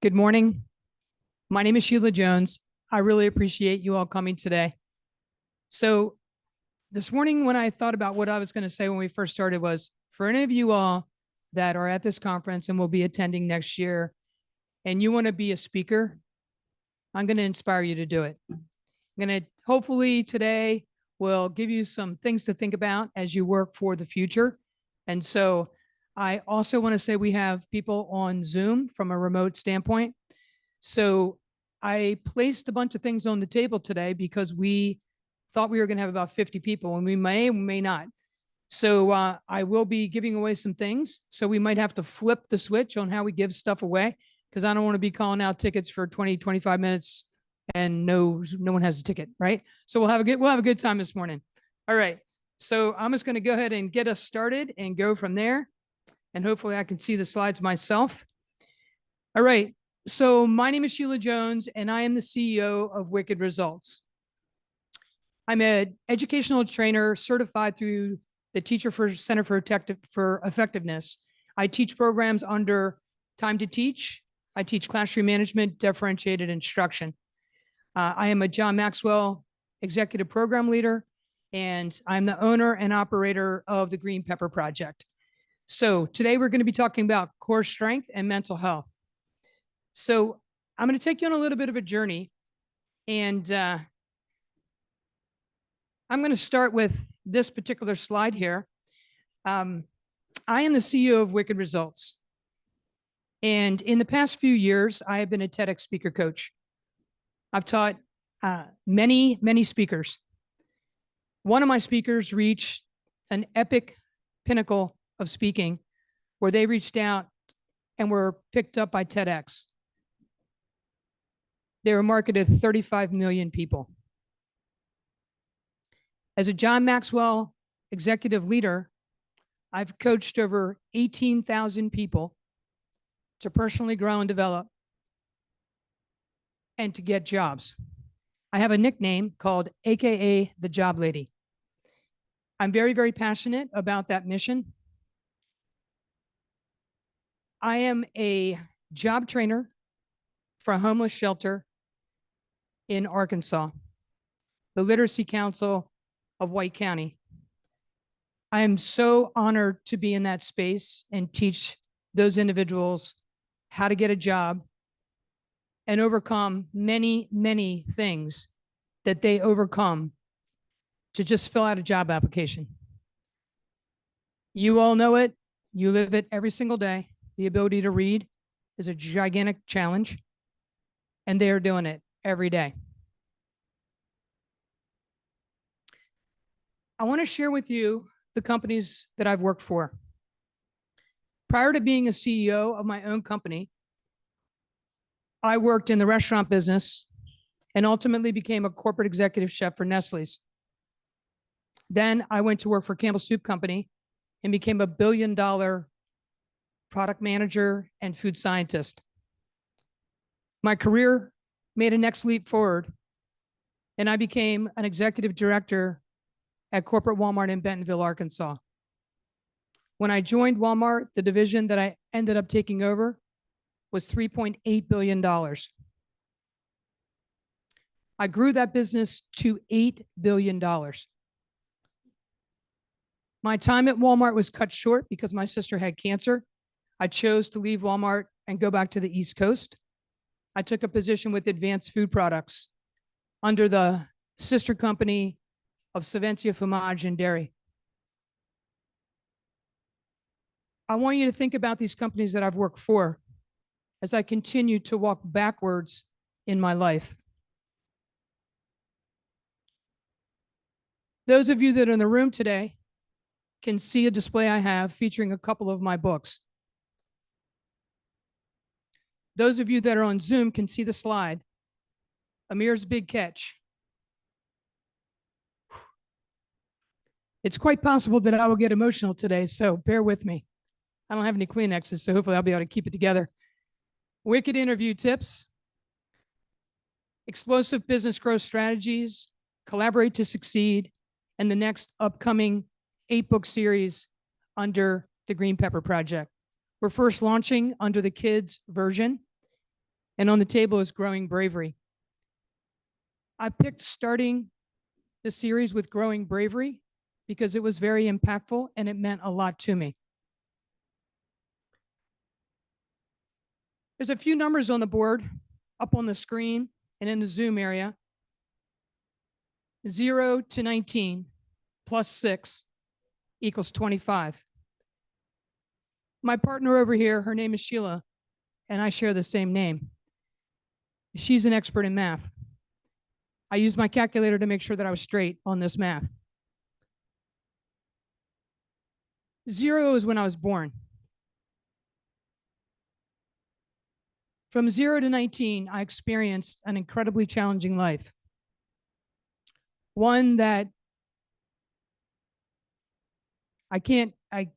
Good morning. My name is Sheila Jones. I really appreciate you all coming today. So this morning, when I thought about what I was going to say when we first started was, for any of you all that are at this conference and will be attending next year, and you want to be a speaker, I'm going to inspire you to do it. I'm going to hopefully today will give you some things to think about as you work for the future. And so I also want to say we have people on Zoom from a remote standpoint. So I placed a bunch of things on the table today because we thought we were going to have about 50 people, and we may not. So I will be giving away some things. So we might have to flip the switch on how we give stuff away, because I don't want to be calling out tickets for 20, 25 minutes and no one has a ticket, right? So we'll have a good time this morning. All right. So I'm just going to go ahead and get us started and go from there. And hopefully I can see the slides myself. All right. So my name is Sheila Jones, and I am the CEO of Wicked Results. I'm an educational trainer certified through the Teacher Center for Effectiveness. I teach programs under Time to Teach. I teach classroom management, differentiated instruction. I am a John Maxwell executive program leader, and I'm the owner and operator of the Green Pepper Project. So today we're going to be talking about core strength and mental health. So I'm going to take you on a little bit of a journey, and I'm going to start with this particular slide here. I am the CEO of Wicked Results. And in the past few years, I have been a TEDx speaker coach. I've taught many, many speakers. One of my speakers reached an epic pinnacle of speaking where they reached out and were picked up by TEDx. They were marketed to 35 million people. As a John Maxwell executive leader, I've coached over 18,000 people to personally grow and develop and to get jobs. I have a nickname called AKA the Job Lady. I'm very, very passionate about that mission. I am a job trainer for a homeless shelter in Arkansas, the Literacy Council of White County. I am so honored to be in that space and teach those individuals how to get a job and overcome many, many things that they overcome to just fill out a job application. You all know it. You live it every single day. The ability to read is a gigantic challenge, and they are doing it every day. I want to share with you the companies that I've worked for. Prior to being a CEO of my own company, I worked in the restaurant business and ultimately became a corporate executive chef for Nestle's. Then I went to work for Campbell Soup Company and became a $1 billion product manager and food scientist. My career made a next leap forward, and I became an executive director at corporate Walmart in Bentonville, Arkansas. When I joined Walmart, the division that I ended up taking over was $3.8 billion. I grew that business to $8 billion. My time at Walmart was cut short because my sister had cancer. I chose to leave Walmart and go back to the East Coast. I took a position with Advanced Food Products under the sister company of Savencia Fromage and Dairy. I want you to think about these companies that I've worked for as I continue to walk backwards in my life. Those of you that are in the room today can see a display I have featuring a couple of my books. Those of you that are on Zoom can see the slide, Amir's Big Catch. It's quite possible that I will get emotional today, so bear with me. I don't have any Kleenexes, so hopefully I'll be able to keep it together. Wicked interview tips, explosive business growth strategies, collaborate to succeed, and the next upcoming 8-book series under the Green Pepper Project. We're first launching under the kids version, And on the table is Growing Bravery. I picked starting the series with Growing Bravery because it was very impactful and it meant a lot to me. There's a few numbers on the board up on the screen and in the Zoom area. 0 to 19 plus 6 equals 25. My partner over here, her name is Sheila, and I share the same name. She's an expert in math. I used my calculator to make sure that I was straight on this math. 0 is when I was born. From 0 to 19, I experienced an incredibly challenging life. One that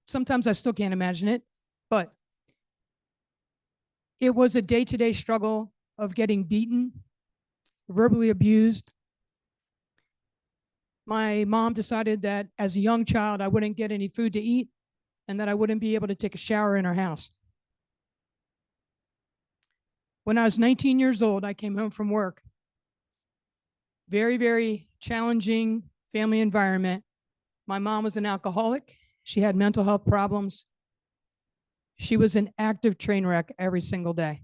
sometimes I still can't imagine it, but it was a day-to-day struggle of getting beaten, verbally abused. My mom decided that as a young child, I wouldn't get any food to eat and that I wouldn't be able to take a shower in our house. When I was 19 years old, I came home from work. Very, very challenging family environment. My mom was an alcoholic. She had mental health problems. She was an active train wreck every single day.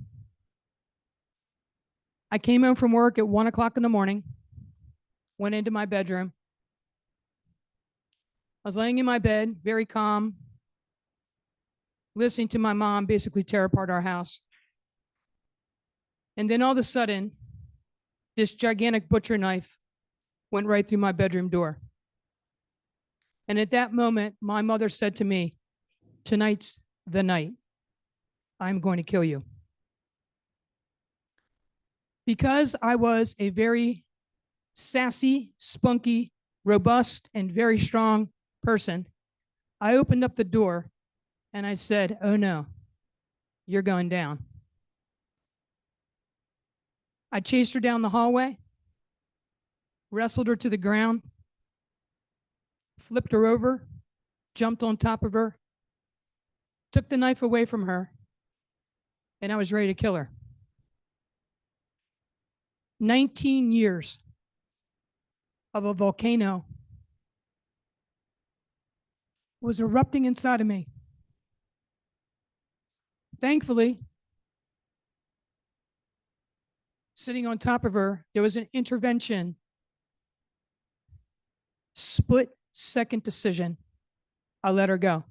I came home from work at 1 o'clock in the morning, went into my bedroom. I was laying in my bed, very calm, listening to my mom basically tear apart our house. And then all of a sudden, this gigantic butcher knife went right through my bedroom door. And at that moment, my mother said to me, "Tonight's the night. I'm going to kill you." Because I was a very sassy, spunky, robust, and very strong person, I opened up the door and I said, "Oh no, you're going down." I chased her down the hallway, wrestled her to the ground, flipped her over, jumped on top of her, took the knife away from her, and I was ready to kill her. 19 years of a volcano was erupting inside of me. Thankfully, sitting on top of her, there was an intervention, split-second decision. I let her go.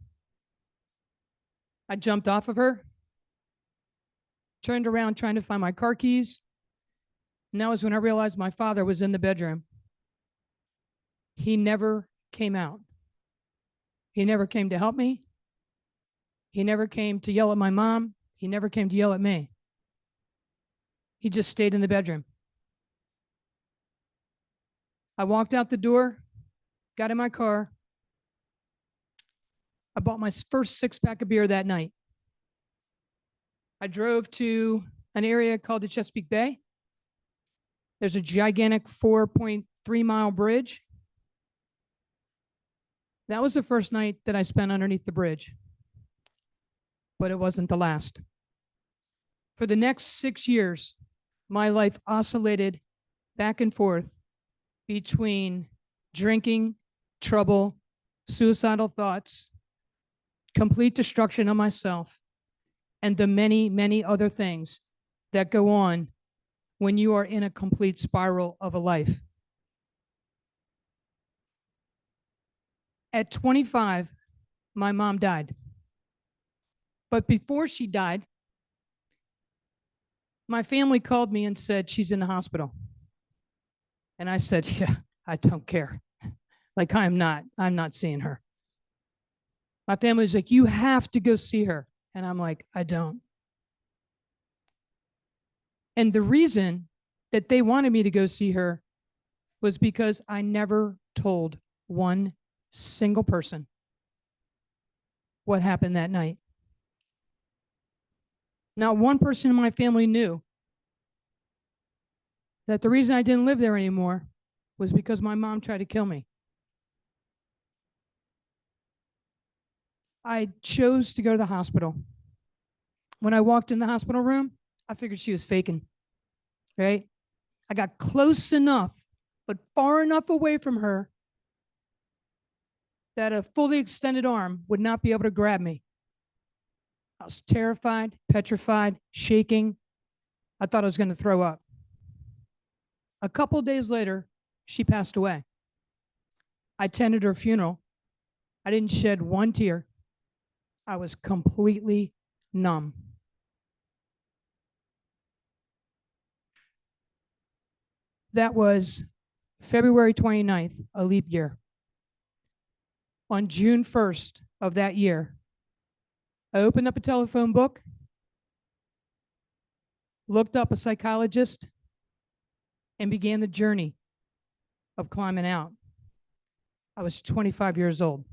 I jumped off of her, turned around trying to find my car keys. And that was when I realized my father was in the bedroom. He never came out. He never came to help me. He never came to yell at my mom. He never came to yell at me. He just stayed in the bedroom. I walked out the door, got in my car. I bought my first 6-pack of beer that night. I drove to an area called the Chesapeake Bay. There's a gigantic 4.3-mile bridge. That was the first night that I spent underneath the bridge, but it wasn't the last. For the next 6 years, my life oscillated back and forth between drinking, trouble, suicidal thoughts, complete destruction of myself, and the many, many other things that go on when you are in a complete spiral of a life. At 25, my mom died. But before she died, my family called me and said, "She's in the hospital." And I said, "Yeah, I don't care. Like, I'm not seeing her." My family's like, "You have to go see her." And I'm like, "I don't." And the reason that they wanted me to go see her was because I never told one single person what happened that night. Not one person in my family knew that the reason I didn't live there anymore was because my mom tried to kill me. I chose to go to the hospital. When I walked in the hospital room, I figured she was faking, right? I got close enough, but far enough away from her that a fully extended arm would not be able to grab me. I was terrified, petrified, shaking. I thought I was going to throw up. A couple of days later, she passed away. I attended her funeral. I didn't shed one tear. I was completely numb. That was February 29th, a leap year. On June 1st of that year, I opened up a telephone book, looked up a psychologist, and began the journey of climbing out. I was 25 years old.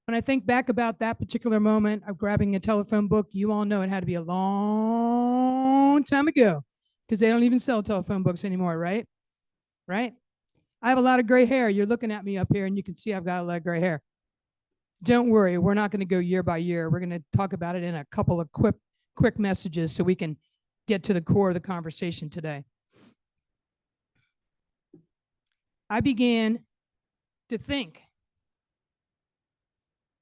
When I think back about that particular moment of grabbing a telephone book, you all know it had to be a long time ago because they don't even sell telephone books anymore, right? Right? I have a lot of gray hair. You're looking at me up here and you can see I've got a lot of gray hair. Don't worry, we're not going to go year by year. We're going to talk about it in a couple of quick messages so we can get to the core of the conversation today. I began to think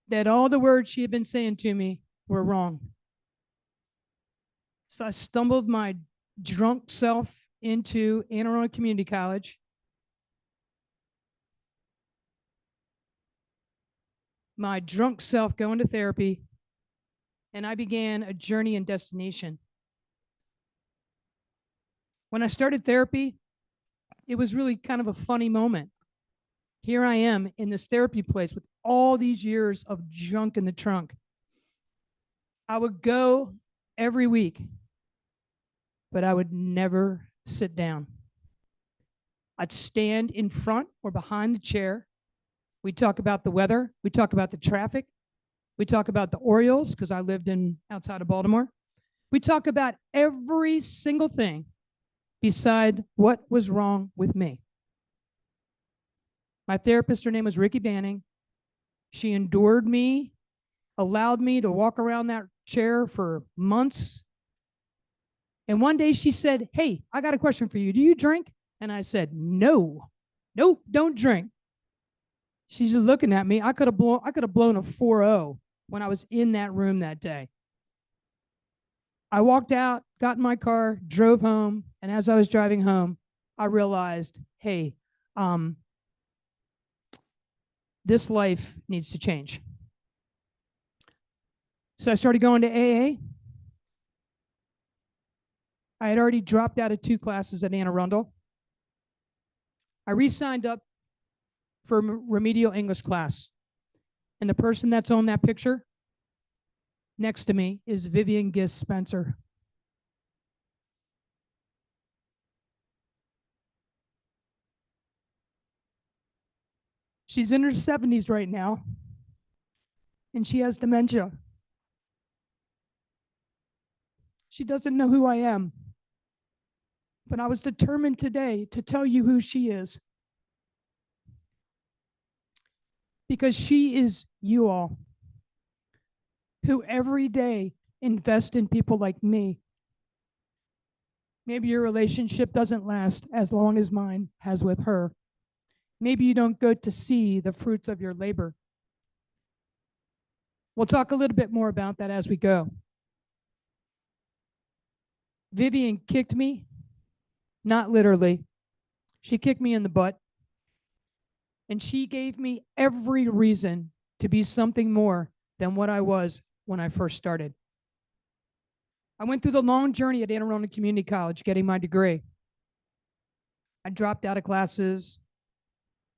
that all the words she had been saying to me were wrong. So I stumbled my drunk self into Anne Arundel Community College. My drunk self going to therapy, and I began a journey and destination. When I started therapy, it was really kind of a funny moment. Here I am in this therapy place with all these years of junk in the trunk. I would go every week, but I would never sit down. I'd stand in front or behind the chair. We'd talk about the weather. We'd talk about the traffic. We'd talk about the Orioles because I lived outside of Baltimore. We'd talk about every single thing beside what was wrong with me. My therapist, her name was Ricky Banning. She endured me, allowed me to walk around that chair for months. And one day she said, "Hey, I got a question for you. Do you drink?" And I said, "No, nope, don't drink." She's looking at me. I could have blown a 4-0 when I was in that room that day. I walked out, got in my car, drove home, and as I was driving home, I realized, hey, this life needs to change. So I started going to AA. I had already dropped out of 2 classes at Anne Arundel. I re-signed up for remedial English class. And the person that's on that picture next to me is Vivian Gist Spencer. She's in her 70s right now, and she has dementia. She doesn't know who I am, but I was determined today to tell you who she is, because she is you all who every day invest in people like me. Maybe your relationship doesn't last as long as mine has with her. Maybe you don't go to see the fruits of your labor. We'll talk a little bit more about that as we go. Vivian kicked me, not literally. She kicked me in the butt. And she gave me every reason to be something more than what I was when I first started. I went through the long journey at Anne Arundel Community College getting my degree. I dropped out of classes,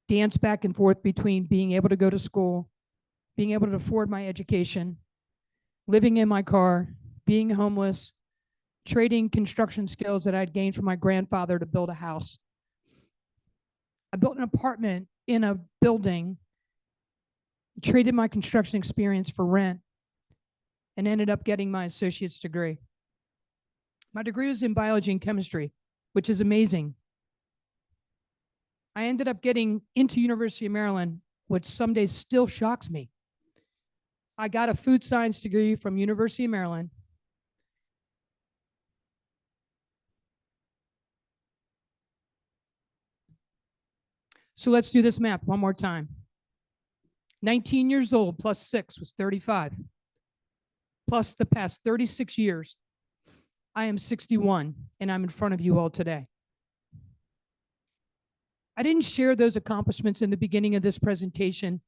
danced back and forth between being able to go to school, being able to afford my education, living in my car, being homeless, trading construction skills that I'd gained from my grandfather to build a house. I built an apartment in a building, traded my construction experience for rent, and ended up getting my associate's degree. My degree was in biology and chemistry, which is amazing. I ended up getting into University of Maryland, which some days still shocks me. I got a food science degree from University of Maryland. So let's do this math one more time. 19 years old plus 6 was 35. Plus the past 36 years, I am 61, and I'm in front of you all today. I didn't share those accomplishments in the beginning of this presentation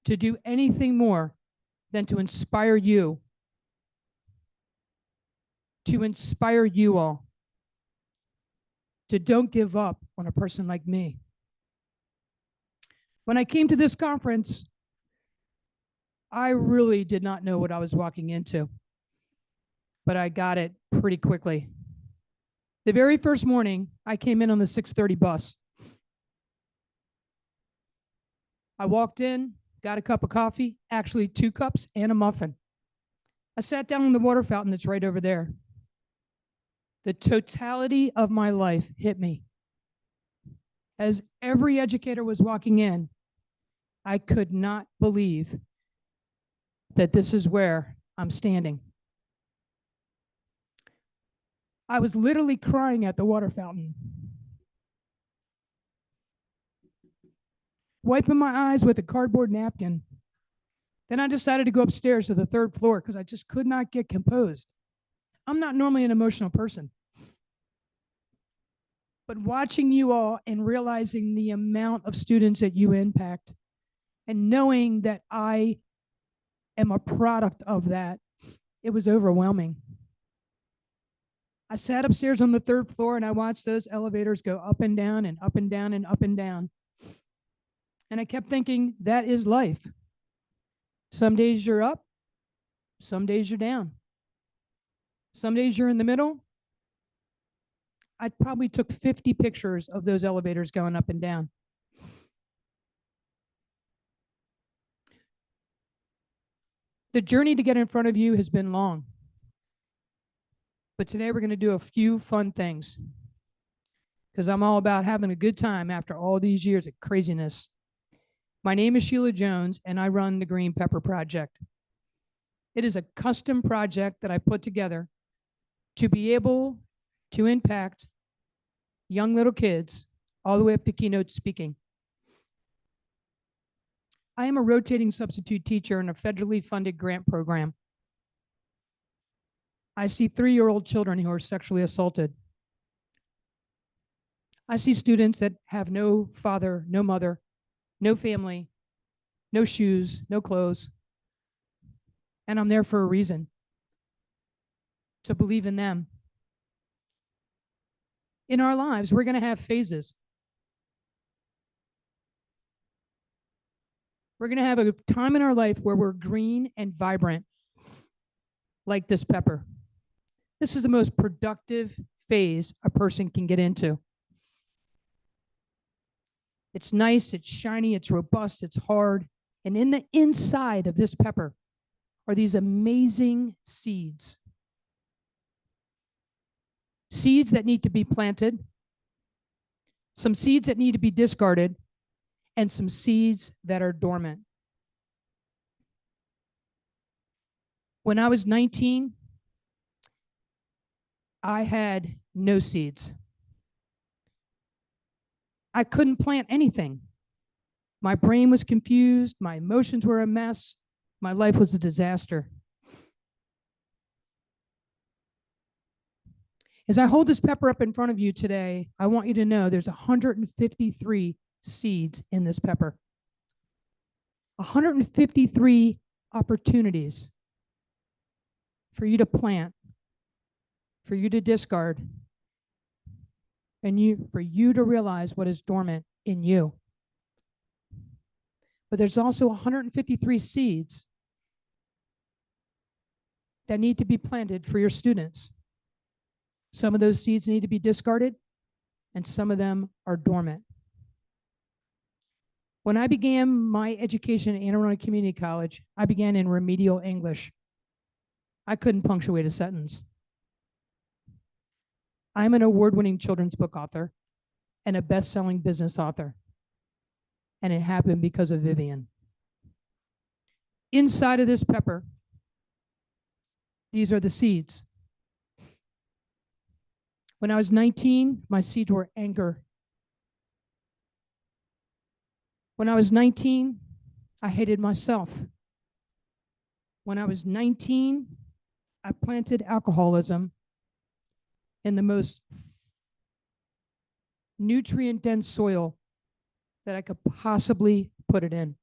to do anything more than to inspire you all to don't give up on a person like me. When I came to this conference, I really did not know what I was walking into, but I got it pretty quickly. The very first morning, I came in on the 6:30 bus. I walked in, got a cup of coffee, actually 2 cups and a muffin. I sat down on the water fountain that's right over there. The totality of my life hit me. As every educator was walking in, I could not believe that this is where I'm standing. I was literally crying at the water fountain, wiping my eyes with a cardboard napkin. Then I decided to go upstairs to the 3rd floor because I just could not get composed. I'm not normally an emotional person. But watching you all and realizing the amount of students that you impact and knowing that I am a product of that, it was overwhelming. I sat upstairs on the 3rd floor and I watched those elevators go up and down and up and down and up and down. And I kept thinking, that is life. Some days you're up, some days you're down. Some days you're in the middle. I probably took 50 pictures of those elevators going up and down. The journey to get in front of you has been long. But today we're going to do a few fun things because I'm all about having a good time after all these years of craziness. My name is Sheila Jones, and I run the Green Pepper Project. It is a custom project that I put together to be able to impact young little kids all the way up to keynote speaking. I am a rotating substitute teacher in a federally funded grant program. I see 3-year-old children who are sexually assaulted. I see students that have no father, no mother, no family, no shoes, no clothes. And I'm there for a reason, to believe in them. In our lives, we're going to have phases. We're going to have a time in our life where we're green and vibrant, like this pepper. This is the most productive phase a person can get into. It's nice, it's shiny, it's robust, it's hard. And in the inside of this pepper are these amazing seeds. Seeds that need to be planted, some seeds that need to be discarded, and some seeds that are dormant. When I was 19, I had no seeds. I couldn't plant anything. My brain was confused. My emotions were a mess. My life was a disaster. As I hold this pepper up in front of you today, I want you to know there's 153 seeds in this pepper. 153 opportunities for you to plant, for you to discard, and for you to realize what is dormant in you. But there's also 153 seeds that need to be planted for your students. Some of those seeds need to be discarded, and some of them are dormant. When I began my education at Anne Arundel Community College, I began in remedial English. I couldn't punctuate a sentence. I'm an award-winning children's book author and a best-selling business author. And it happened because of Vivian. Inside of this pepper, these are the seeds. When I was 19, my seeds were anger. When I was 19, I hated myself. When I was 19, I planted alcoholism in the most nutrient-dense soil that I could possibly put it in.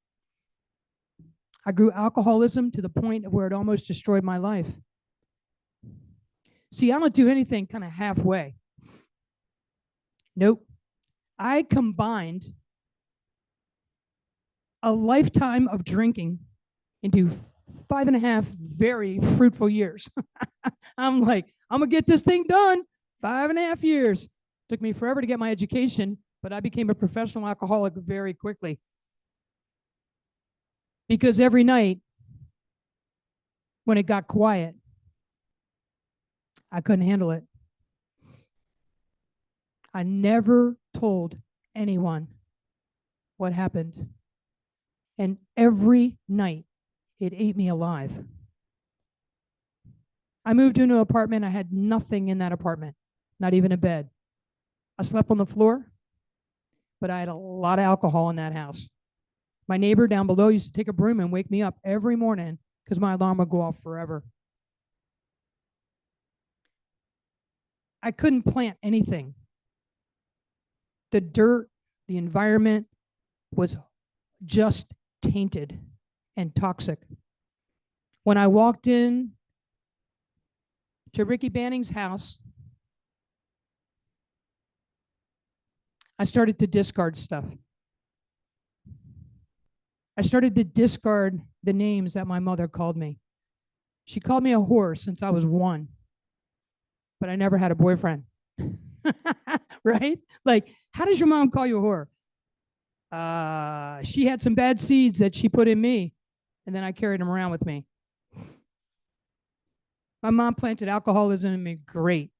I grew alcoholism to the point of where it almost destroyed my life. See, I don't do anything kind of halfway. Nope. I combined a lifetime of drinking into 5.5 very fruitful years. I'm like, I'm going to get this thing done. 5.5 years. Took me forever to get my education, but I became a professional alcoholic very quickly. Because every night when it got quiet, I couldn't handle it. I never told anyone what happened. And every night it ate me alive. I moved into an apartment. I had nothing in that apartment, not even a bed. I slept on the floor, but I had a lot of alcohol in that house. My neighbor down below used to take a broom and wake me up every morning because my alarm would go off forever. I couldn't plant anything. The dirt, the environment was just tainted and toxic. When I walked in to Ricky Banning's house, I started to discard stuff. I started to discard the names that my mother called me. She called me a whore since I was 1, but I never had a boyfriend. Right? Like, how does your mom call you a whore? She had some bad seeds that she put in me, and then I carried them around with me. My mom planted alcoholism in me, great.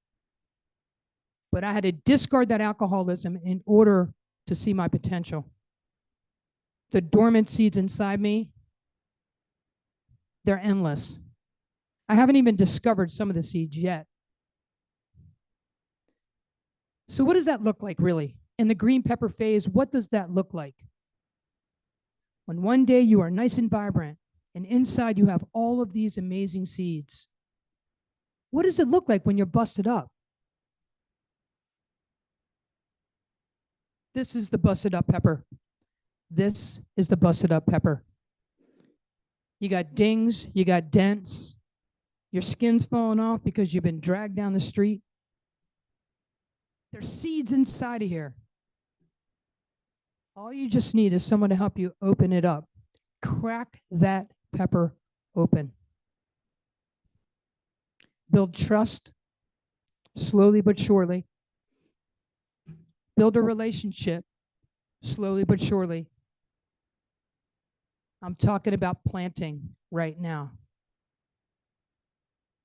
But I had to discard that alcoholism in order to see my potential. The dormant seeds inside me, they're endless. I haven't even discovered some of the seeds yet. So what does that look like, really? In the green pepper phase, what does that look like? When one day you are nice and vibrant, and inside you have all of these amazing seeds. What does it look like when you're busted up? This is the busted up pepper. This is the busted up pepper. You got dings, you got dents, your skin's falling off because you've been dragged down the street. There's seeds inside of here. All you just need is someone to help you open it up. Crack that pepper open. Build trust slowly but surely. Build a relationship slowly but surely. I'm talking about planting right now.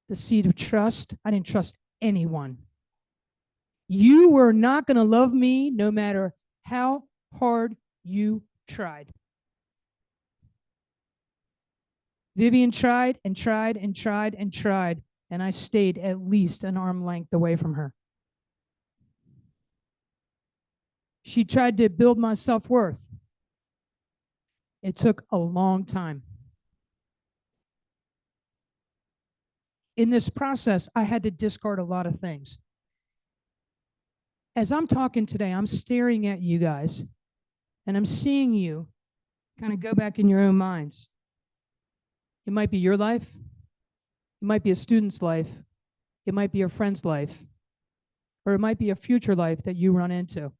The seed of trust. I didn't trust anyone. You were not going to love me no matter how hard you tried. Vivian tried and tried and tried and tried, and I stayed at least an arm length away from her. She tried to build my self-worth. It took a long time. In this process, I had to discard a lot of things. As I'm talking today, I'm staring at you guys, and I'm seeing you kind of go back in your own minds. It might be your life. It might be a student's life. It might be a friend's life. Or it might be a future life that you run into.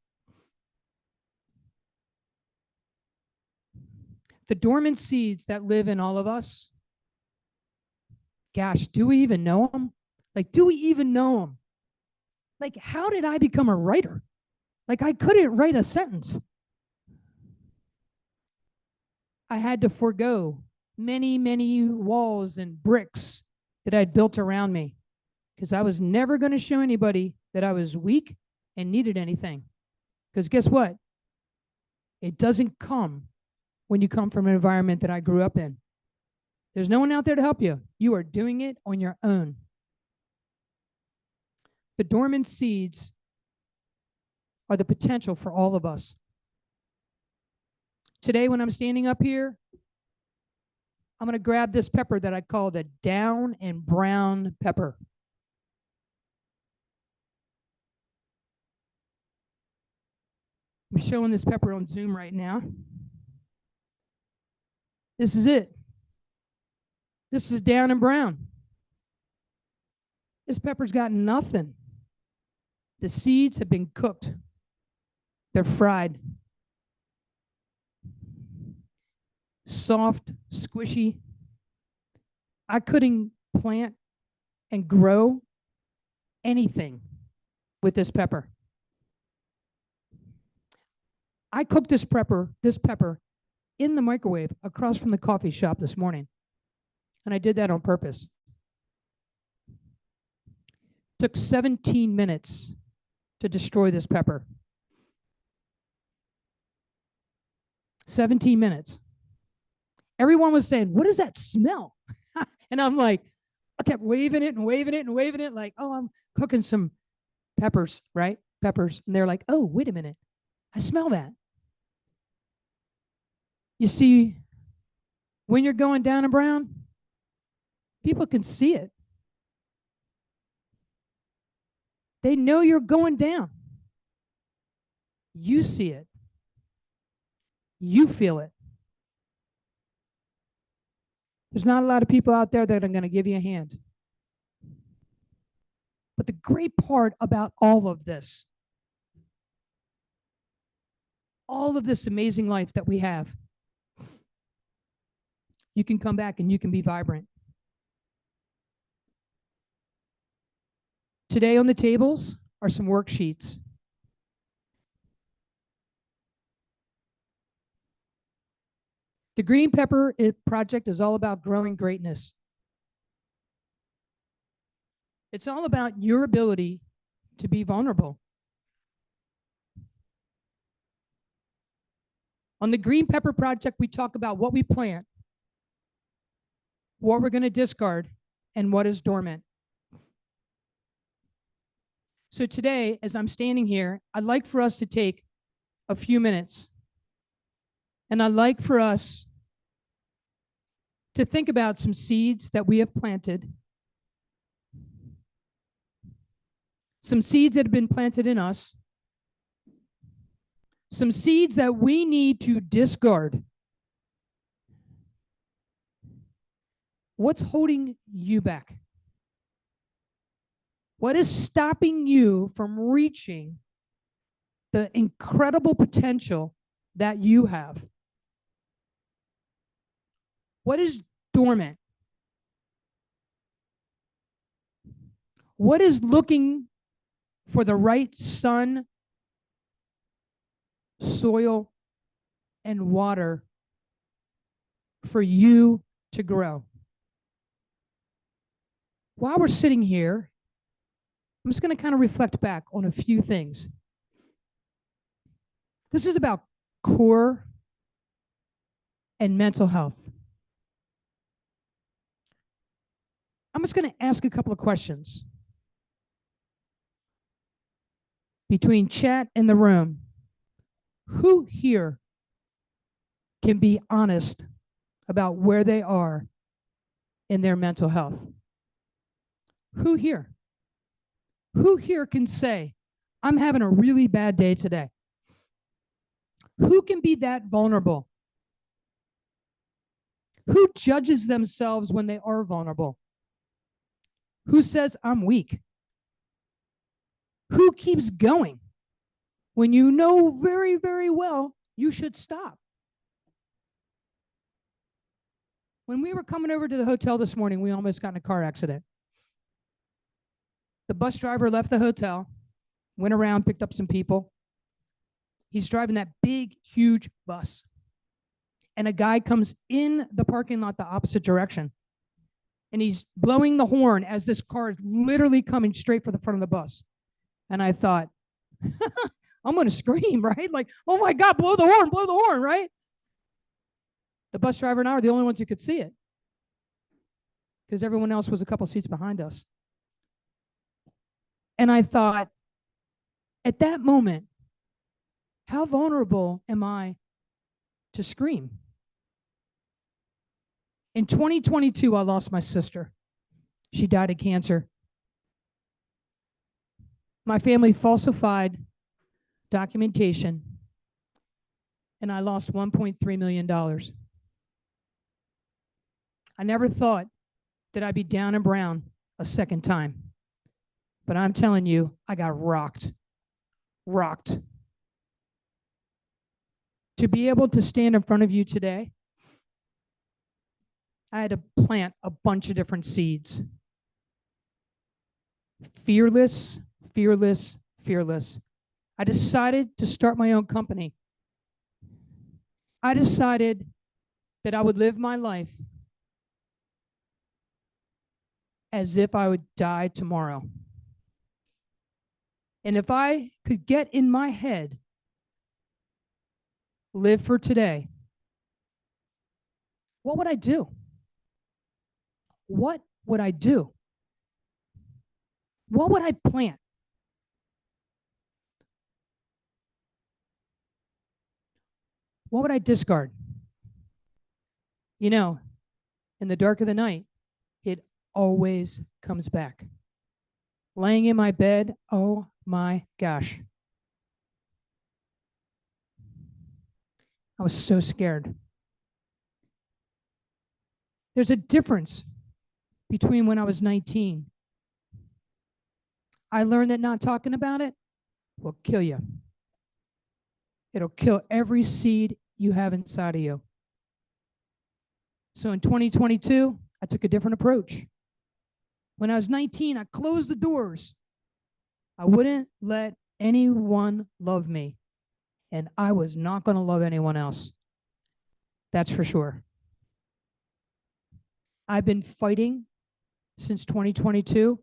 The dormant seeds that live in all of us, gosh, do we even know them? Like, do we even know them? Like, how did I become a writer? Like, I couldn't write a sentence. I had to forego many, many walls and bricks that I'd built around me because I was never going to show anybody that I was weak and needed anything. Because guess what? It doesn't come when you come from an environment that I grew up in. There's no one out there to help you. You are doing it on your own. The dormant seeds are the potential for all of us. Today, when I'm standing up here, I'm going to grab this pepper that I call the down and brown pepper. I'm showing this pepper on Zoom right now. This is it. This is down and brown. This pepper's got nothing. The seeds have been cooked. They're fried. Soft, squishy. I couldn't plant and grow anything with this pepper. I cooked this pepper in the microwave across from the coffee shop this morning. And I did that on purpose. Took 17 minutes to destroy this pepper. 17 minutes. Everyone was saying, what does that smell? And I'm like, I kept waving it and waving it and waving it like, oh, I'm cooking some peppers, right? Peppers. And they're like, oh, wait a minute. I smell that. You see, when you're going down and brown, people can see it. They know you're going down. You see it. You feel it. There's not a lot of people out there that are going to give you a hand. But the great part about all of this amazing life that we have, you can come back and you can be vibrant. Today on the tables are some worksheets. The Green Pepper Project is all about growing greatness. It's all about your ability to be vulnerable. On the Green Pepper Project, we talk about what we plant, what we're going to discard, and what is dormant. So today, as I'm standing here, I'd like for us to take a few minutes. And I'd like for us to think about some seeds that we have planted, some seeds that have been planted in us, some seeds that we need to discard. What's holding you back? What is stopping you from reaching the incredible potential that you have? What is dormant? What is looking for the right sun, soil, and water for you to grow? While we're sitting here, I'm just going to kind of reflect back on a few things. This is about core and mental health. I'm just going to ask a couple of questions. Between chat and the room, who here can be honest about where they are in their mental health? Who here? Who here can say, I'm having a really bad day today? Who can be that vulnerable? Who judges themselves when they are vulnerable? Who says, I'm weak? Who keeps going when you know very, very well you should stop? When we were coming over to the hotel this morning, we almost got in a car accident. The bus driver left the hotel, went around, picked up some people. He's driving that big, huge bus. And a guy comes in the parking lot the opposite direction. And he's blowing the horn as this car is literally coming straight for the front of the bus. And I thought, I'm going to scream, right? Like, oh my God, blow the horn, right? The bus driver and I are the only ones who could see it. because everyone else was a couple seats behind us. And I thought, at that moment, how vulnerable am I to scream? In 2022, I lost my sister. She died of cancer. My family falsified documentation, and I lost $1.3 million. I never thought that I'd be down and brown a second time. But I'm telling you, I got rocked. Rocked. To be able to stand in front of you today, I had to plant a bunch of different seeds. Fearless, fearless, fearless. I decided to start my own company. I decided that I would live my life as if I would die tomorrow. And if I could get in my head, live for today, what would I do? What would I do? What would I plant? What would I discard? You know, in the dark of the night, it always comes back. Laying in my bed, oh my gosh. I was so scared. There's a difference between when I was 19. I learned that not talking about it will kill you. It'll kill every seed you have inside of you. So in 2022, I took a different approach. When I was 19, I closed the doors. I wouldn't let anyone love me, and I was not going to love anyone else. That's for sure. I've been fighting since 2022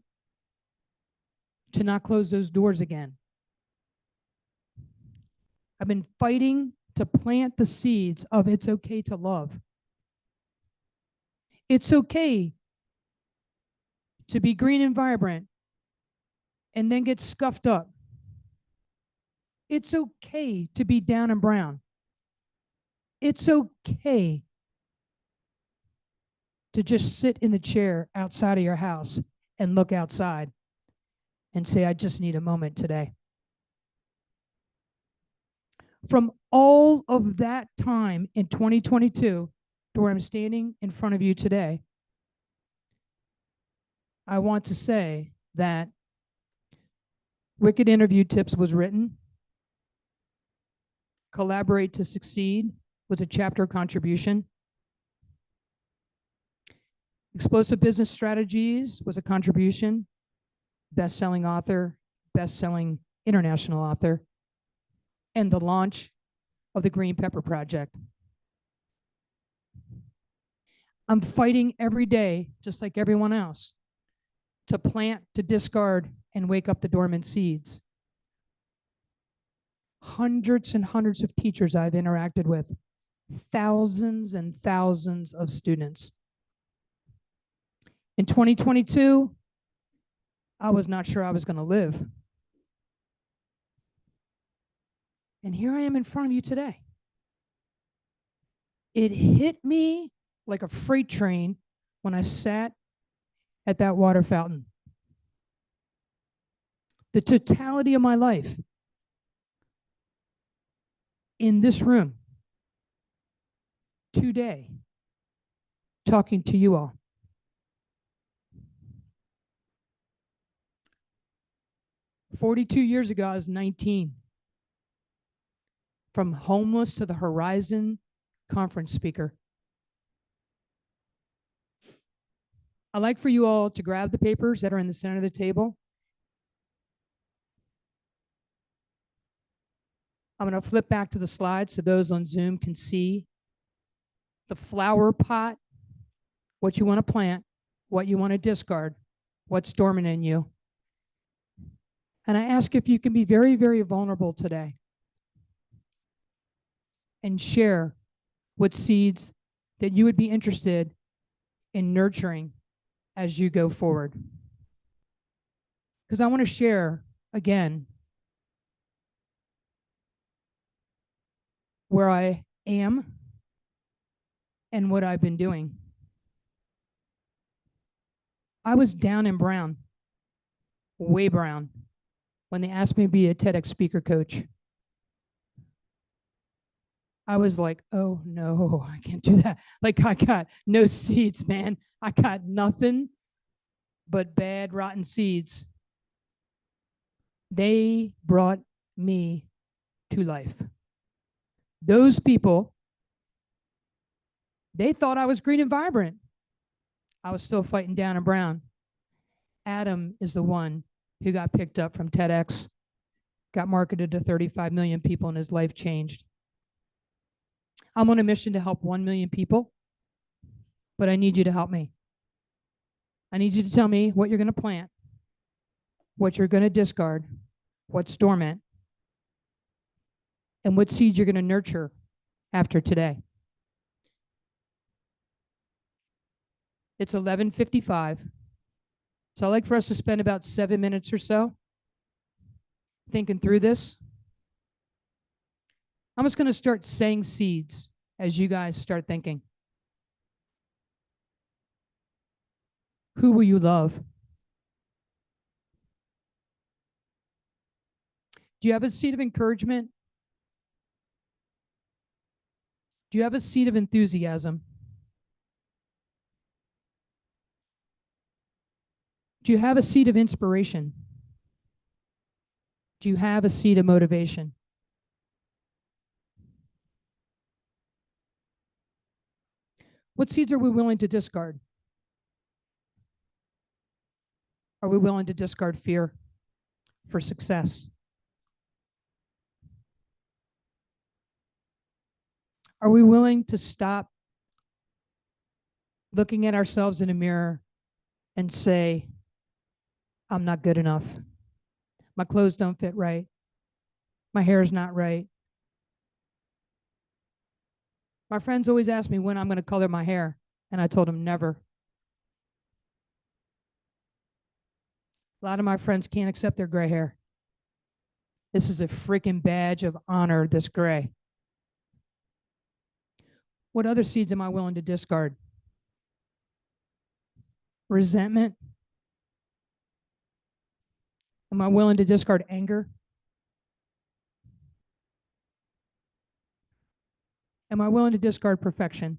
to not close those doors again. I've been fighting to plant the seeds of it's okay to love. It's okay to be green and vibrant and then get scuffed up. It's okay to be down and brown. It's okay to just sit in the chair outside of your house and look outside and say, I just need a moment today. From all of that time in 2022 to where I'm standing in front of you today, I want to say that Wicked Interview Tips was written. Collaborate to Succeed was a chapter contribution. Explosive Business Strategies was a contribution. Best-selling author, best-selling international author, and the launch of the Green Pepper Project. I'm fighting every day, just like everyone else, to plant, to discard, and wake up the dormant seeds. Hundreds and hundreds of teachers I've interacted with, thousands and thousands of students. In 2022, I was not sure I was going to live. And here I am in front of you today. It hit me like a freight train when I sat at that water fountain. The totality of my life in this room today, talking to you all. "42 years ago, I was 19. From homeless to the Horizon conference speaker. I'd like for you all to grab the papers that are in the center of the table. I'm going to flip back to the slides so those on Zoom can see the flower pot, what you want to plant, what you want to discard, what's dormant in you. And I ask if you can be very, very vulnerable today and share what seeds that you would be interested in nurturing as you go forward. Because I want to share again where I am and what I've been doing. I was down and brown, way brown, when they asked me to be a TEDx speaker coach. I was like, oh no, I can't do that. Like, I got no seeds, man. I got nothing but bad, rotten seeds. They brought me to life. Those people, they thought I was green and vibrant. I was still fighting down and brown. Adam is the one who got picked up from TEDx, got marketed to 35 million people, and his life changed. I'm on a mission to help 1 million people, but I need you to help me. I need you to tell me what you're going to plant, what you're going to discard, what's dormant, and what seeds you're going to nurture after today. It's 11:55. So I'd like for us to spend about 7 minutes or so thinking through this. I'm just going to start saying seeds as you guys start thinking. Who will you love? Do you have a seed of encouragement? Do you have a seed of enthusiasm? Do you have a seed of inspiration? Do you have a seed of motivation? What seeds are we willing to discard? Are we willing to discard fear for success? Are we willing to stop looking at ourselves in a mirror and say, I'm not good enough. My clothes don't fit right. My hair is not right. My friends always ask me when I'm going to color my hair, and I told them never. A lot of my friends can't accept their gray hair. This is a freaking badge of honor, this gray. What other seeds am I willing to discard? Resentment? Am I willing to discard anger? Am I willing to discard perfection?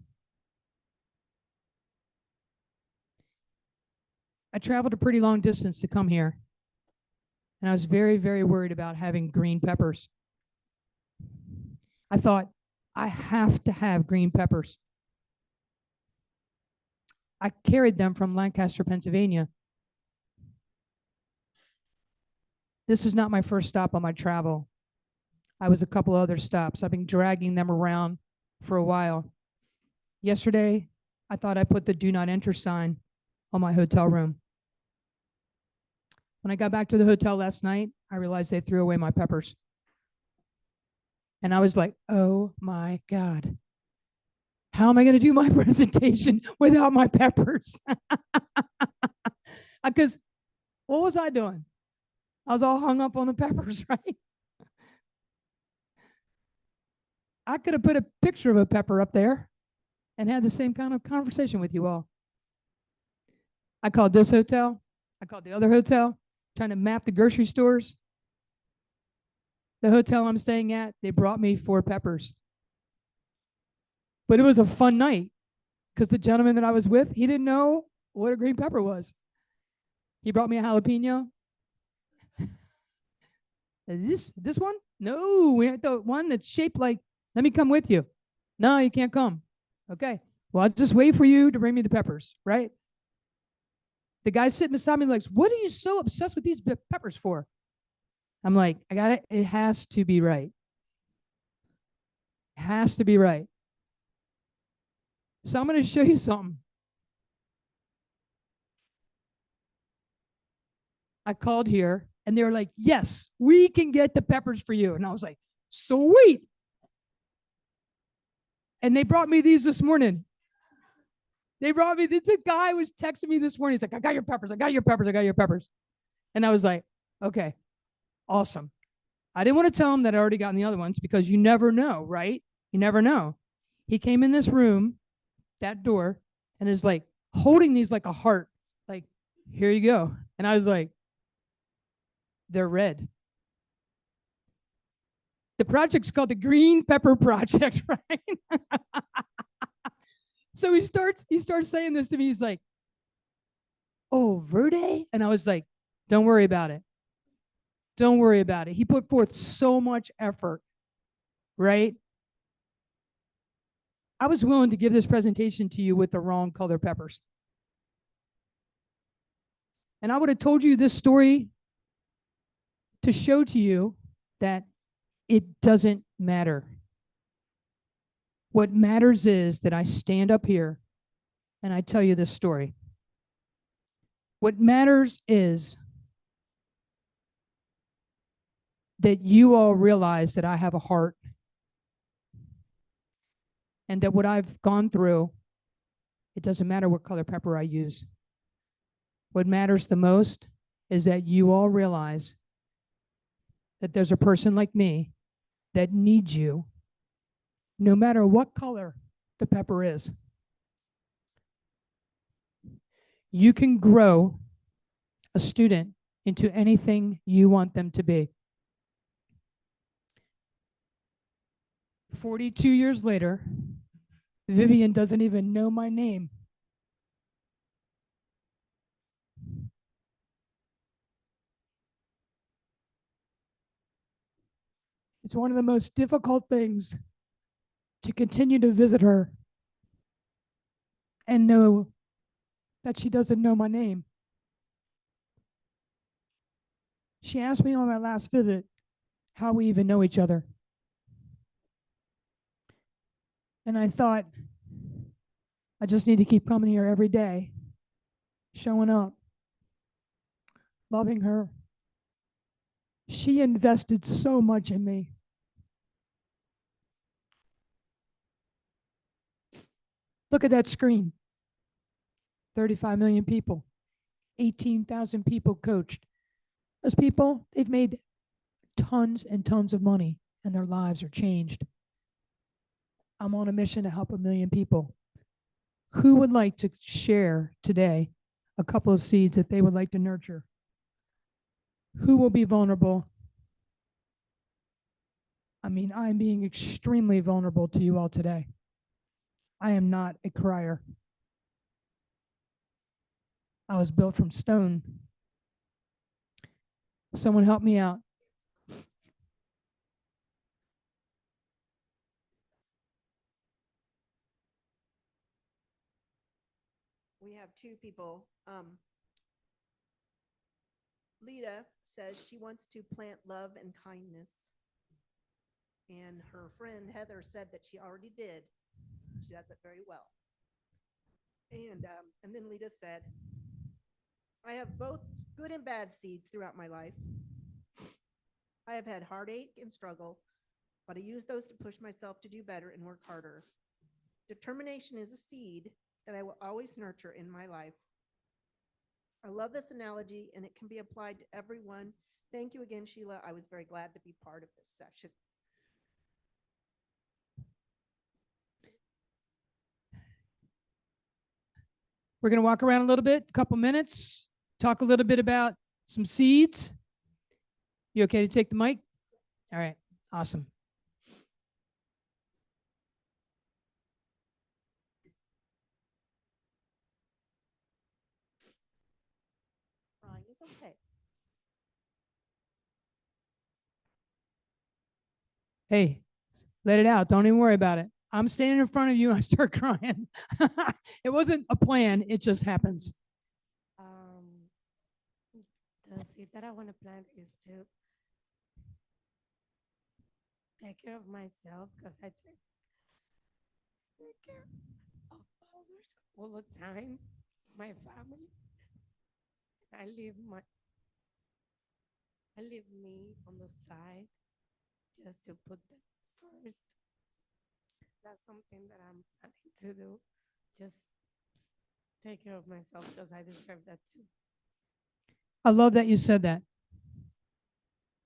I traveled a pretty long distance to come here, and I was very, very worried about having green peppers. I thought, I have to have green peppers. I carried them from Lancaster, Pennsylvania. This is not my first stop on my travel. I was a couple other stops. I've been dragging them around for a while. Yesterday, I thought I put the do not enter sign on my hotel room. When I got back to the hotel last night, I realized they threw away my peppers. And I was like, oh my God, how am I going to do my presentation without my peppers? Because what was I doing? I was all hung up on the peppers, right? I could have put a picture of a pepper up there and had the same kind of conversation with you all. I called this hotel. I called the other hotel, trying to map the grocery stores. The hotel I'm staying at, they brought me 4 peppers. But it was a fun night because the gentleman that I was with, he didn't know what a green pepper was. He brought me a jalapeno. This one? No, we had the one that's shaped like, let me come with you. No, you can't come. Okay. Well, I'll just wait for you to bring me the peppers, right? The guy sitting beside me like, what are you so obsessed with these peppers for? I'm like, I got it. It has to be right. It has to be right. So I'm going to show you something. I called here and they were like, yes, we can get the peppers for you. And I was like, sweet. And they brought me these this morning. They brought me, the guy was texting me this morning. He's like, I got your peppers. I got your peppers. I got your peppers. And I was like, okay, awesome. I didn't want to tell him that I already gotten the other ones because you never know, right? You never know. He came in this room, that door, and is like holding these like a heart, like, here you go. And I was like, they're red. The project's called the Green Pepper Project, right? So he starts saying this to me. He's like, oh, Verde? And I was like, don't worry about it. Don't worry about it. He put forth so much effort, right? I was willing to give this presentation to you with the wrong color peppers. And I would have told you this story to show to you that it doesn't matter. What matters is that I stand up here and I tell you this story. What matters is that you all realize that I have a heart and that what I've gone through, it doesn't matter what color pepper I use. What matters the most is that you all realize that there's a person like me that needs you no matter what color the pepper is. You can grow a student into anything you want them to be. 42 years later, Vivian doesn't even know my name. It's one of the most difficult things to continue to visit her and know that she doesn't know my name. She asked me on my last visit how we even know each other. And I thought, I just need to keep coming here every day, showing up, loving her. She invested so much in me. Look at that screen. 35 million people, 18,000 people coached. Those people, they've made tons and tons of money and their lives are changed. I'm on a mission to help 1 million people. Who would like to share today a couple of seeds that they would like to nurture? Who will be vulnerable? I mean, I'm being extremely vulnerable to you all today. I am not a crier. I was built from stone. Someone help me out. We have two people. Lita says she wants to plant love and kindness. And her friend Heather said that she already did. She does it very well. And then Lita said, I have both good and bad seeds throughout my life. I have had heartache and struggle, but I use those to push myself to do better and work harder. Determination is a seed that I will always nurture in my life. I love this analogy and it can be applied to everyone. Thank you again, Sheila. I was very glad to be part of this session. We're going to walk around a little bit, a couple minutes, talk a little bit about some seeds. You okay to take the mic? All right, awesome. Crying is okay. Hey, let it out. Don't even worry about it. I'm standing in front of you and I start crying. It wasn't a plan, it just happens. The seed that I want to plant is to take care of myself because I take care of others all the time, my family. I leave me on the side just to put them first. That's something that I'm planning to do. Just take care of myself because I deserve that too. I love that you said that.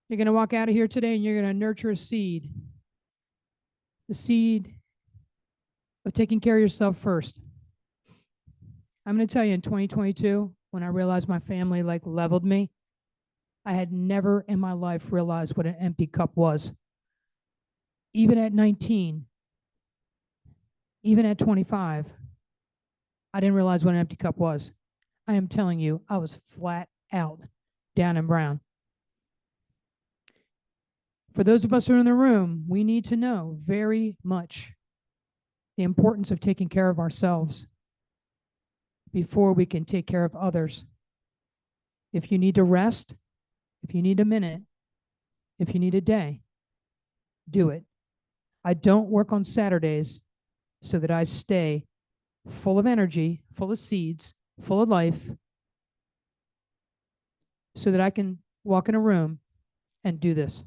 You're going to walk out of here today and you're going to nurture a seed. The seed of taking care of yourself first. I'm going to tell you in 2022, when I realized my family like leveled me, I had never in my life realized what an empty cup was. Even at 19, even at 25, I didn't realize what an empty cup was. I am telling you, I was flat out down and brown. For those of us who are in the room, we need to know very much the importance of taking care of ourselves before we can take care of others. If you need to rest, if you need a minute, if you need a day, do it. I don't work on Saturdays so that I stay full of energy, full of seeds, full of life, so that I can walk in a room and do this.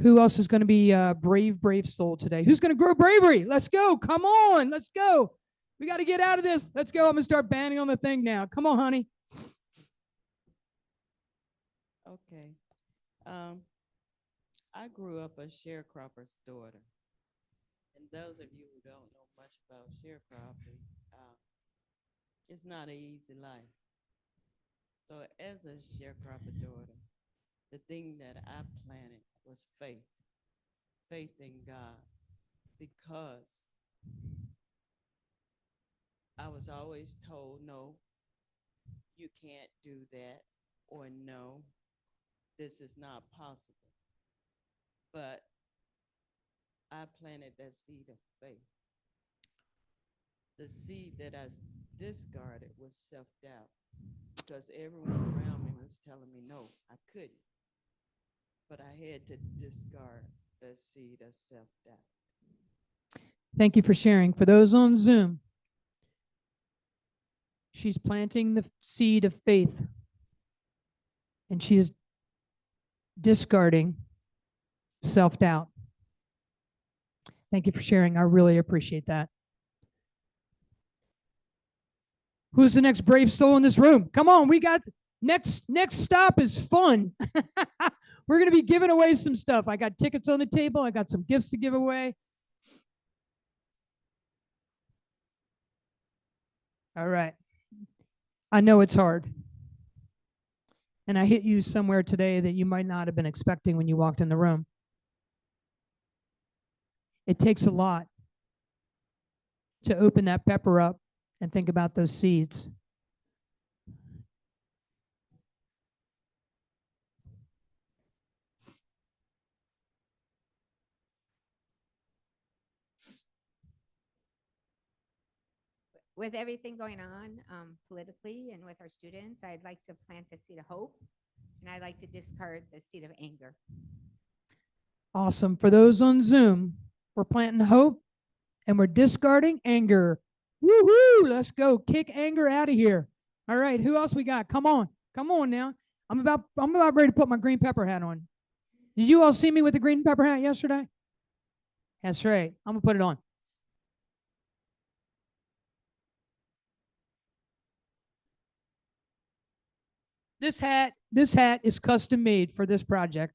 Who else is going to be a brave soul today? Who's going to grow bravery? Let's go. Come on. Let's go. We got to get out of this. Let's go. I'm going to start banging on the thing now. Come on, honey. Okay. I grew up a sharecropper's daughter. And those of you who don't know much about sharecropping, it's not an easy life. So as a sharecropper daughter, the thing that I planted was faith, faith in God, because I was always told, no, you can't do that, or no, this is not possible. But I planted that seed of faith. The seed that I discarded was self-doubt, because everyone around me was telling me, no, I couldn't. But I had to discard the seed of self-doubt. Thank you for sharing. For those on Zoom, she's planting the seed of faith, and she's discarding self-doubt. Thank you for sharing. I really appreciate that. Who's the next brave soul in this room? Come on, we got next stop is fun. We're going to be giving away some stuff. I got tickets on the table. I got some gifts to give away. All right. I know it's hard. And I hit you somewhere today that you might not have been expecting when you walked in the room. It takes a lot to open that pepper up and think about those seeds. With everything going on politically and with our students, I'd like to plant the seed of hope, and I'd like to discard the seed of anger. Awesome. For those on Zoom, we're planting hope and we're discarding anger. Woohoo! Let's go. Kick anger out of here. All right. Who else we got? Come on. Come on now. I'm about ready to put my green pepper hat on. Did you all see me with the green pepper hat yesterday? That's right. I'm gonna put it on. This hat is custom made for this project.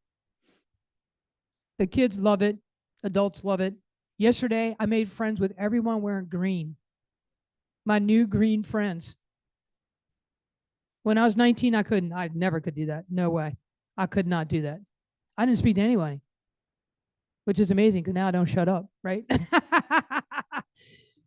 The kids love it. Adults love it. Yesterday, I made friends with everyone wearing green. My new green friends. When I was 19, I couldn't. I never could do that. No way. I could not do that. I didn't speak to anybody, which is amazing because now I don't shut up, right?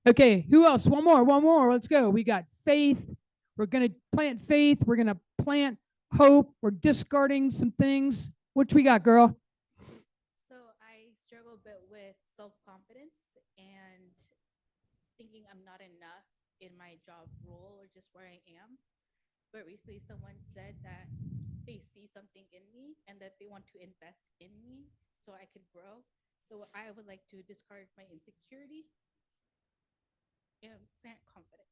Okay, who else? One more. Let's go. We got faith. We're going to plant faith. We're going to plant hope. We're discarding some things. What we got, girl? So I struggle a bit with self-confidence and thinking I'm not enough in my job role or just where I am. But recently someone said that they see something in me and that they want to invest in me so I could grow. So I would like to discard my insecurity and plant confidence.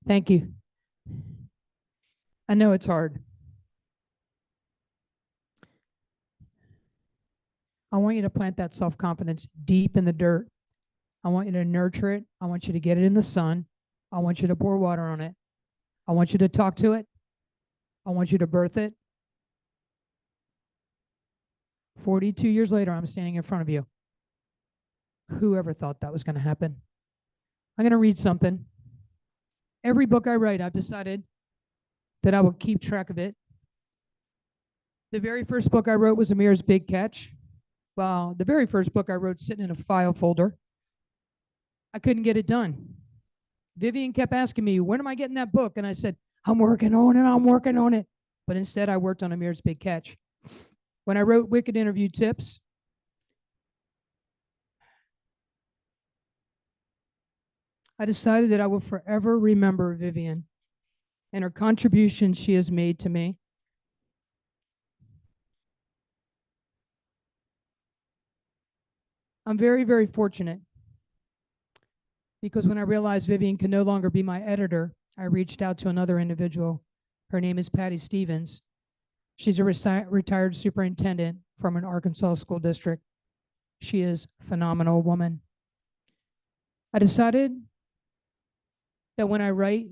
Thank you. I know it's hard. I want you to plant that self-confidence deep in the dirt. I want you to nurture it. I want you to get it in the sun. I want you to pour water on it. I want you to talk to it. I want you to birth it. 42 years later, I'm standing in front of you. Whoever thought that was going to happen? I'm going to read something. Every book I write, I've decided that I will keep track of it. The very first book I wrote was Amir's Big Catch. Well, the very first book I wrote sitting in a file folder. I couldn't get it done. Vivian kept asking me, when am I getting that book? And I said, I'm working on it, I'm working on it. But instead, I worked on Amir's Big Catch. When I wrote Wicked Interview Tips, I decided that I will forever remember Vivian and her contribution she has made to me. I'm very, very fortunate because when I realized Vivian could no longer be my editor, I reached out to another individual. Her name is Patty Stevens. She's a retired superintendent from an Arkansas school district. She is a phenomenal woman. I decided that when I write,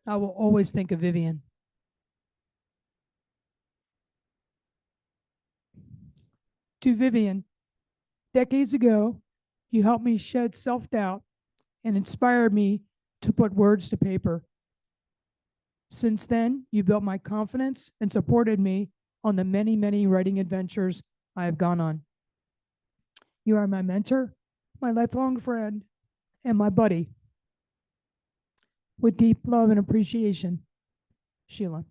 I will always think of Vivian. To Vivian, decades ago, you helped me shed self-doubt and inspired me to put words to paper. Since then, you built my confidence and supported me on the many, many writing adventures I have gone on. You are my mentor, my lifelong friend, and my buddy. With deep love and appreciation, Sheila.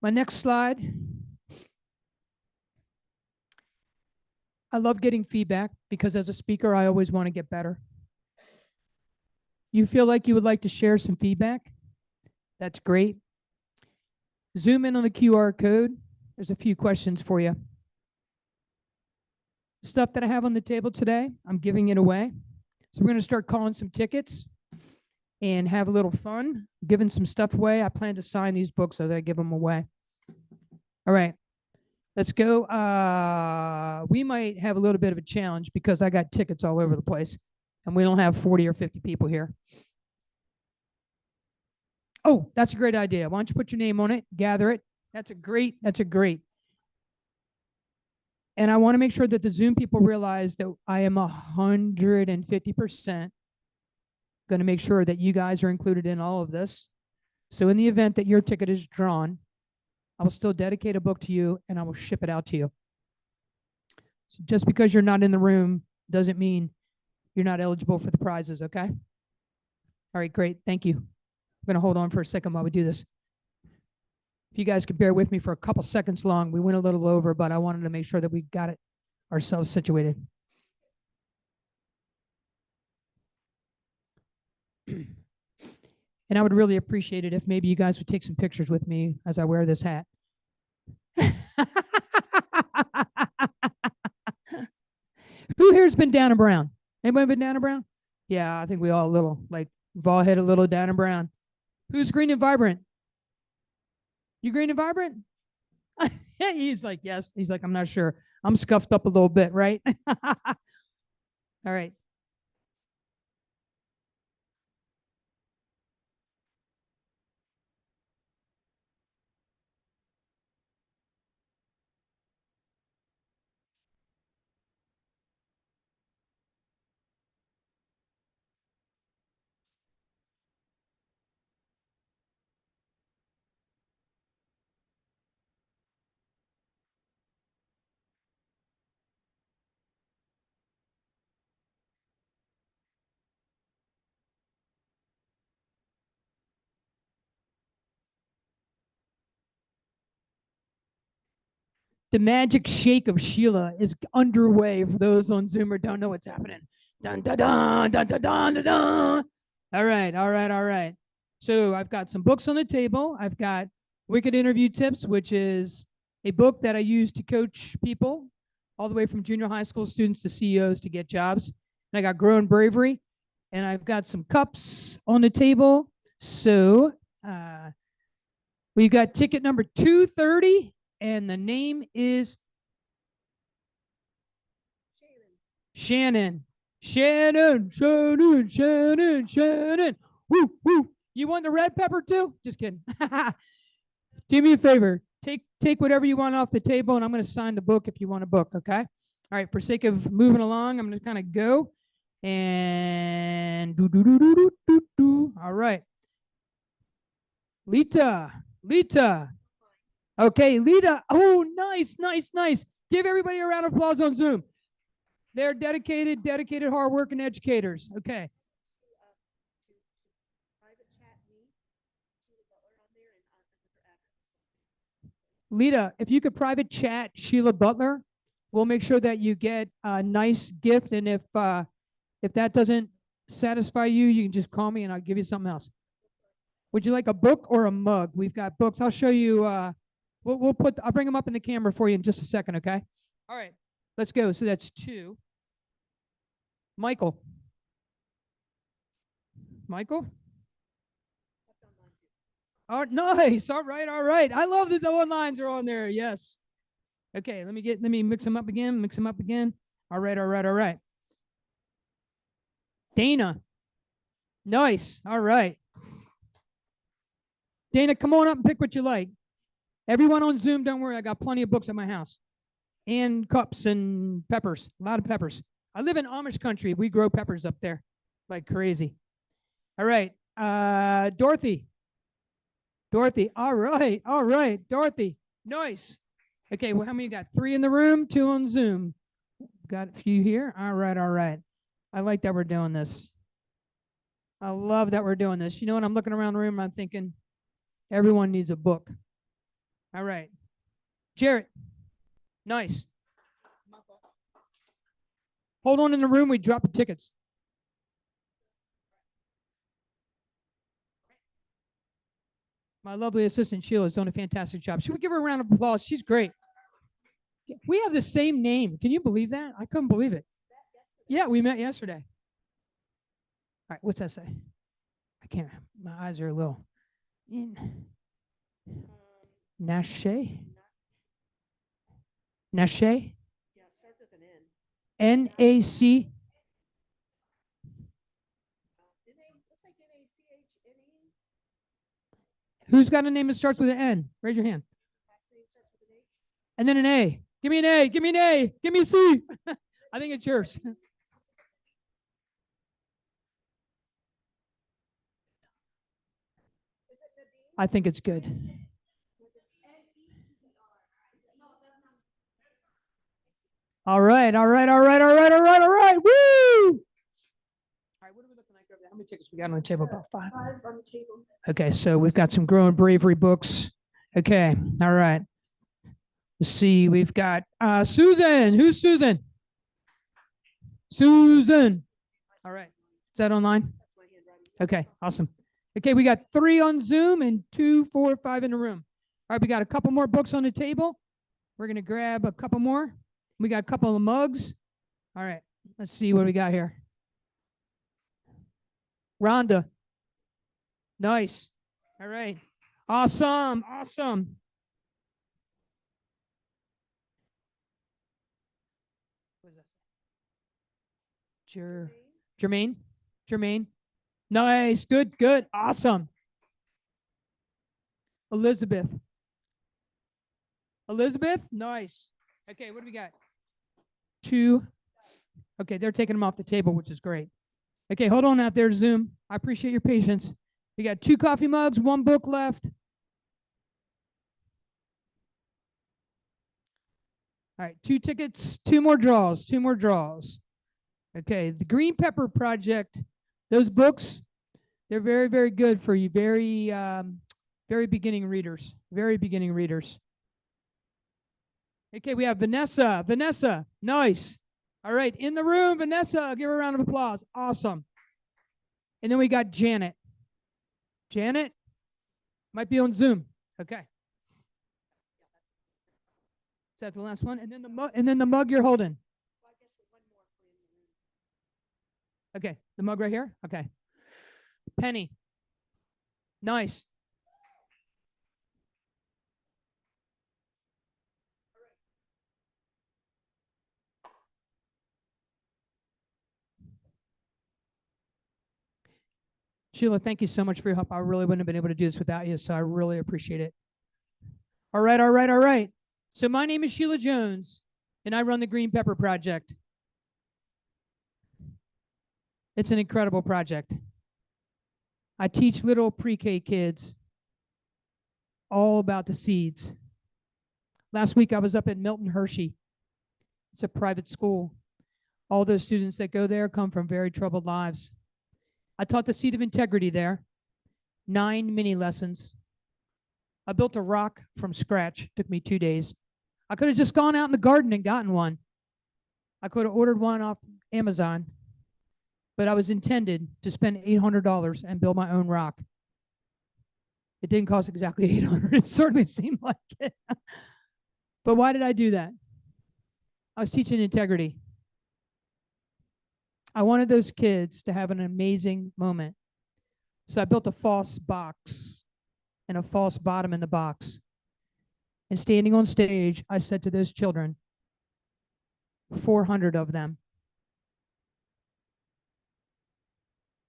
My next slide. I love getting feedback because as a speaker, I always want to get better. You feel like you would like to share some feedback? That's great. Zoom in on the QR code. There's a few questions for you. Stuff that I have on the table today, I'm giving it away. So we're going to start calling some tickets and have a little fun, giving some stuff away. I plan to sign these books as I give them away. All right, let's go. We might have a little bit of a challenge because I got tickets all over the place and we don't have 40 or 50 people here. Oh, that's a great idea. Why don't you put your name on it, gather it. That's a great. And I want to make sure that the Zoom people realize that I am 150% going to make sure that you guys are included in all of this. So in the event that your ticket is drawn, I will still dedicate a book to you and I will ship it out to you. So just because you're not in the room doesn't mean you're not eligible for the prizes, okay? All right, great. Thank you. I'm going to hold on for a second while we do this. If you guys could bear with me for a couple seconds long, we went a little over, but I wanted to make sure that we got it ourselves situated. And I would really appreciate it if maybe you guys would take some pictures with me as I wear this hat. Who here's been down and brown? Anybody been down and brown? Yeah, I think we all a little, like, we've all had a little down and brown. Who's green and vibrant? You green and vibrant? He's like, yes. He's like, I'm not sure. I'm scuffed up a little bit, right? All right. The magic shake of Sheila is underway for those on Zoom or don't know what's happening. Dun, dun, dun, dun, dun, dun, dun, dun. All right. So I've got some books on the table. I've got Wicked Interview Tips, which is a book that I use to coach people all the way from junior high school students to CEOs to get jobs. And I got Grow in Bravery, and I've got some cups on the table. So We've got ticket number 230, and the name is Shannon. Shannon. Woo, woo. You want the red pepper too? Just kidding. Do me a favor. Take whatever you want off the table, and I'm going to sign the book if you want a book, okay? All right, for sake of moving along, I'm going to kind of go. And do. All right. Lita. Okay, Lita. Oh, nice. Give everybody a round of applause on Zoom. They're dedicated, hardworking educators. Okay. Lita, if you could private chat Sheila Butler, we'll make sure that you get a nice gift. And if that doesn't satisfy you, you can just call me and I'll give you something else. Would you like a book or a mug? We've got books. I'll show you. I'll bring them up in the camera for you in just a second. Okay. All right. Let's go. So that's 2. Michael. Oh, nice. All right. I love that the one lines are on there. Yes. Okay. Let me mix them up again. All right. Dana. Nice. All right. Dana, come on up and pick what you like. Everyone on Zoom, don't worry. I got plenty of books at my house. And cups and peppers. A lot of peppers. I live in Amish country. We grow peppers up there like crazy. All right. Dorothy. All right. Dorothy. Nice. Okay. Well, how many you got? 3 in the room, 2 on Zoom. Got a few here. All right. I like that we're doing this. I love that we're doing this. You know what? I'm looking around the room. I'm thinking everyone needs a book. All right. Jarrett. Nice. Hold on in the room. We drop the tickets. My lovely assistant, Sheila, is doing a fantastic job. Should we give her a round of applause? She's great. We have the same name. Can you believe that? I couldn't believe it. Yeah, we met yesterday. All right, what's that say? I can't. My eyes are a little. Nashe? Yeah, starts with an N. N-A-C? Looks like N-A-C-H-N-E. Who's got a name that starts with an N? Raise your hand. Last name starts with an H. And then an A. Give me an A. Give me a C. I think it's yours. I think it's good. All right. Woo! All right, what are we looking like over there? How many tickets we got on the table? About 5. 5 on the table. Okay, so we've got some Growing Bravery books. Okay, all right. Let's see, we've got Susan. Who's Susan? Susan. All right. Is that online? Okay, awesome. Okay, we got 3 on Zoom and 2, 4, 5 in the room. All right, we got a couple more books on the table. We're going to grab a couple more. We got a couple of mugs. All right, let's see what we got here. Rhonda. Nice. All right. Awesome. What is that? Jermaine. Nice. Good. Awesome. Elizabeth. Nice. Okay, what do we got? 2. Okay, they're taking them off the table, which is great. Okay, hold on out there, Zoom. I appreciate your patience. We got 2 coffee mugs, 1 book left. All right, 2 tickets, 2 more draws. Okay, the Green Pepper Project, those books, they're very, very good for you. Very beginning readers. Okay, we have Vanessa, nice. All right, in the room, Vanessa, give her a round of applause. Awesome. And then we got Janet. Might be on Zoom. Okay. Is that the last one? And then the mug you're holding. Okay, the mug right here. Okay. Penny. Nice. Sheila, thank you so much for your help. I really wouldn't have been able to do this without you, so I really appreciate it. All right, all right, all right. So my name is Sheila Jones, and I run the Green Pepper Project. It's an incredible project. I teach little pre-K kids all about the seeds. Last week, I was up at Milton Hershey. It's a private school. All those students that go there come from very troubled lives. I taught the seed of integrity there, 9 mini lessons. I built a rock from scratch. It took me 2 days. I could have just gone out in the garden and gotten one. I could have ordered one off Amazon, but I was intended to spend $800 and build my own rock. It didn't cost exactly $800. It certainly seemed like it. But why did I do that? I was teaching integrity. I wanted those kids to have an amazing moment. So I built a false box and a false bottom in the box. And standing on stage, I said to those children, 400 of them,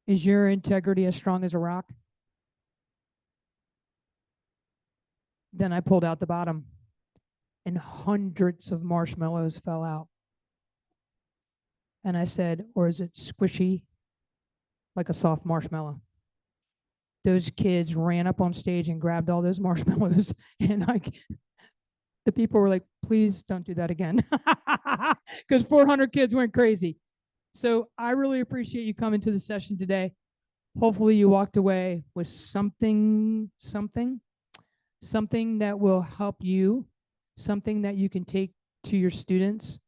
is your integrity as strong as a rock? Then I pulled out the bottom, and hundreds of marshmallows fell out. And I said, or is it squishy like a soft marshmallow? Those kids ran up on stage and grabbed all those marshmallows, and the people were like, please don't do that again, because 400 kids went crazy. So I really appreciate you coming to the session today. Hopefully you walked away with something that will help you, something that you can take to your students,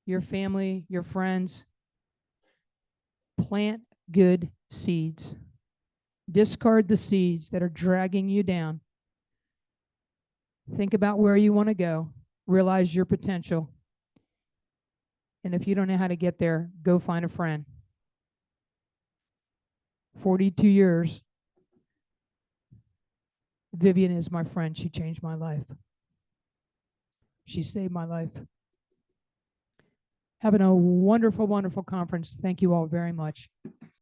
your family, your friends. Plant good seeds. Discard the seeds that are dragging you down. Think about where you want to go. Realize your potential. And if you don't know how to get there, go find a friend. 42 years. Vivian is my friend. She changed my life. She saved my life. Having a wonderful, wonderful conference. Thank you all very much.